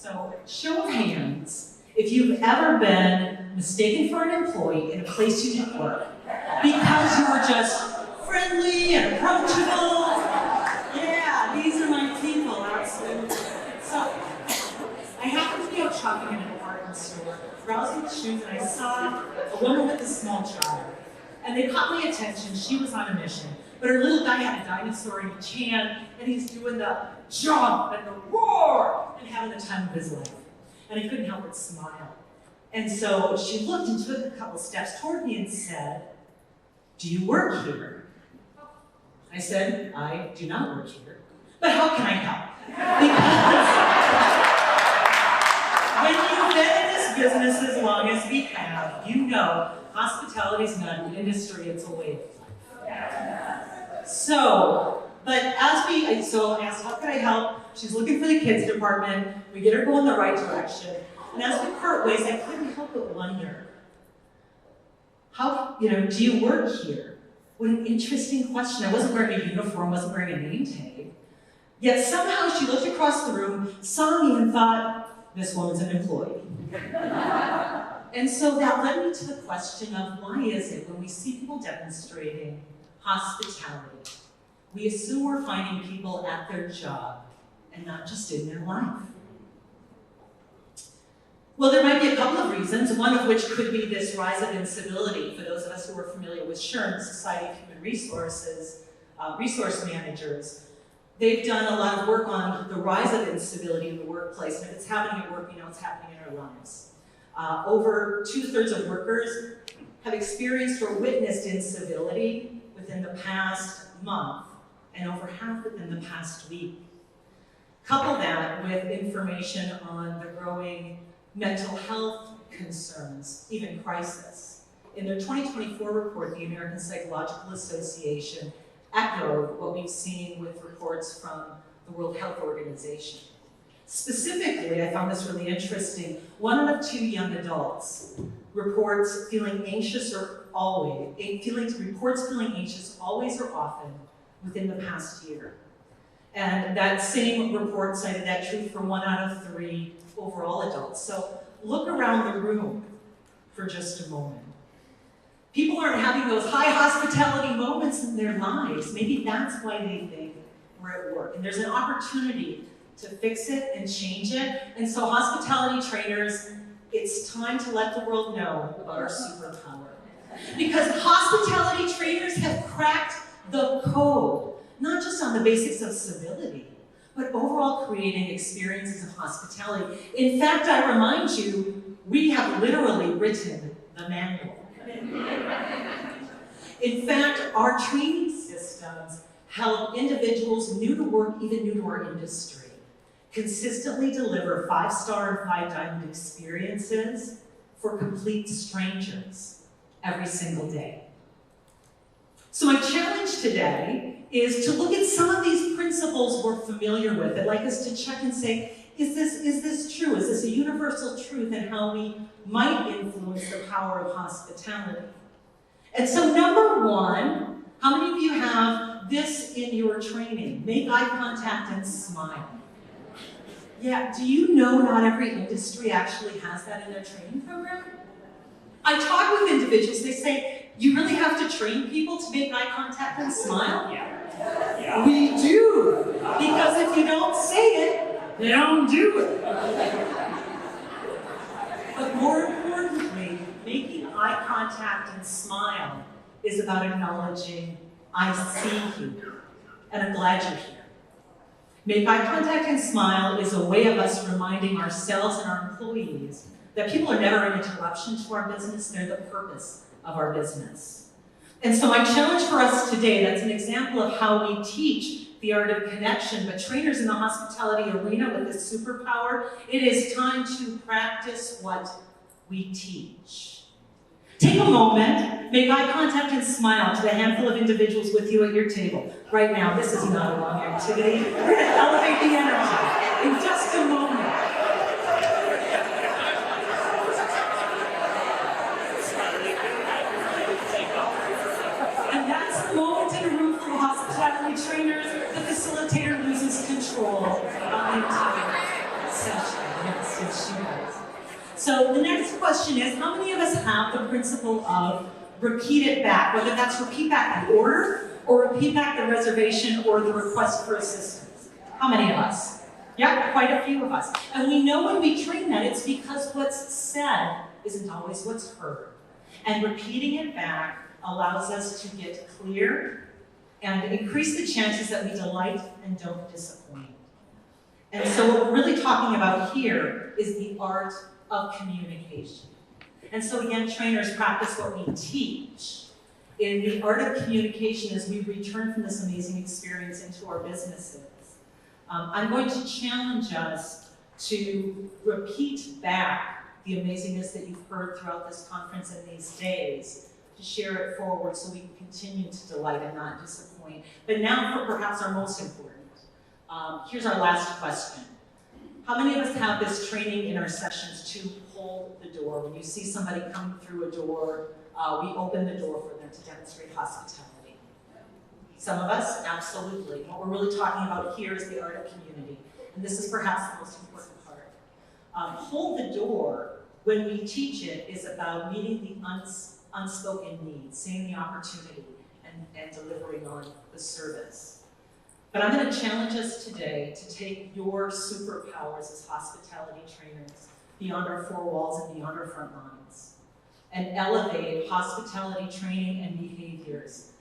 So, show of hands, if you've ever been mistaken for an employee in a place you didn't work because you were just friendly and approachable. Yeah, these are my people, absolutely. So, I happened to be out shopping in a department store, browsing the shoes, and I saw a woman with a small child. And they caught my attention. She was on a mission. But her little guy had a dinosaur in each hand, and he's doing the jump and the roar and having the time of his life. And I couldn't help but smile. And so she looked and took a couple steps toward me and said, "Do you work here?" I said, "I do not work here. But how can I help?" Because when you've been in this business as long as we have, you know hospitality is not an industry, it's a way of life. So I asked, how could I help? She's looking for the kids department. We get her going the right direction. And as we part ways, I couldn't help but wonder, do you work here? What an interesting question. I wasn't wearing a uniform, wasn't wearing a name tag. Yet somehow she looked across the room, saw me, and thought, this woman's an employee. And so that led me to the question of why is it when we see people demonstrating hospitality, we assume we're finding people at their job and not just in their life? Well, there might be a couple of reasons, one of which could be this rise of incivility. For those of us who are familiar with SHRM, Society of Human Resources, resource managers, they've done a lot of work on the rise of incivility in the workplace. And if it's happening at work, we know it's happening in our lives. Over 2/3 of workers have experienced or witnessed incivility within the past month, and over half within the past week. Couple that with information on the growing mental health concerns, even crisis. In their 2024 report, the American Psychological Association echoed what we've seen with reports from the World Health Organization. Specifically, I found this really interesting. 1 out of 2 young adults reports feeling anxious always or often within the past year. And that same report cited that truth for 1 out of 3 overall adults. So look around the room for just a moment. People aren't having those high hospitality moments in their lives. Maybe that's why they think we're at work. And there's an opportunity to fix it and change it. And so hospitality trainers, it's time to let the world know about our superpower. Because hospitality trainers have cracked the code, not just on the basics of civility, but overall creating experiences of hospitality. In fact, I remind you, we have literally written the manual. In fact, our training systems help individuals new to work, even new to our industry, consistently deliver 5-star and 5-diamond experiences for complete strangers every single day. So my challenge today is to look at some of these principles we're familiar with. I'd like us to check and say, is this true? Is this a universal truth in how we might influence the power of hospitality? And so number 1, how many of you have this in your training? Make eye contact and smile. Yeah, do you know not every industry actually has that in their training program? I talk with individuals, they say, you really have to train people to make eye contact and smile? Yeah. We do, because if you don't say it, they don't do it. But more importantly, making eye contact and smile is about acknowledging, I see you, and I'm glad you're here. Make eye contact and smile is a way of us reminding ourselves and our employees that people are never an interruption to our business, they're the purpose of our business. And so my challenge for us today, that's an example of how we teach the art of connection, but trainers in the hospitality arena with this superpower, it is time to practice what we teach. Take a moment, make eye contact and smile to the handful of individuals with you at your table. Right now, this is not a long activity. We're going to elevate the energy in just a moment. And that's the moment in a room full of hospitality trainers, the facilitator loses control of the entire session. Yes, you guys. So the next question is, how many of us have the principle of repeat it back, whether that's repeat back the order, or repeat back the reservation or the request for assistance? How many of us? Yeah, quite a few of us. And we know when we train that, it's because what's said isn't always what's heard. And repeating it back allows us to get clear and increase the chances that we delight and don't disappoint. And so what we're really talking about here is the art of communication. And so again, trainers practice what we teach. In the art of communication, as we return from this amazing experience into our businesses, I'm going to challenge us to repeat back the amazingness that you've heard throughout this conference and these days, to share it forward so we can continue to delight and not disappoint. But now for perhaps our most important. Here's our last question. How many of us have this training in our sessions to hold the door? When you see somebody coming through a door, we open the door for them to demonstrate hospitality. Some of us, absolutely. What we're really talking about here is the art of community. And this is perhaps the most important part. Hold the door, when we teach it, is about meeting the unspoken needs, seeing the opportunity, and delivering on the service. But I'm going to challenge us today to take your superpowers as hospitality trainers beyond our four walls and beyond our front lines, and elevate hospitality training and behaviors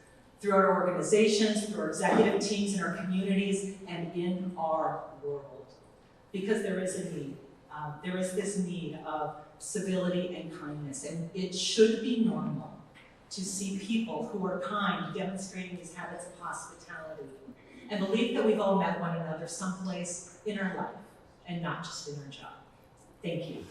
through our organizations, through our executive teams, in our communities, and in our world. Because there is a need. There is this need of civility and kindness, and it should be normal to see people who are kind demonstrating these habits of hospitality, and believe that we've all met one another someplace in our life, and not just in our job. Thank you.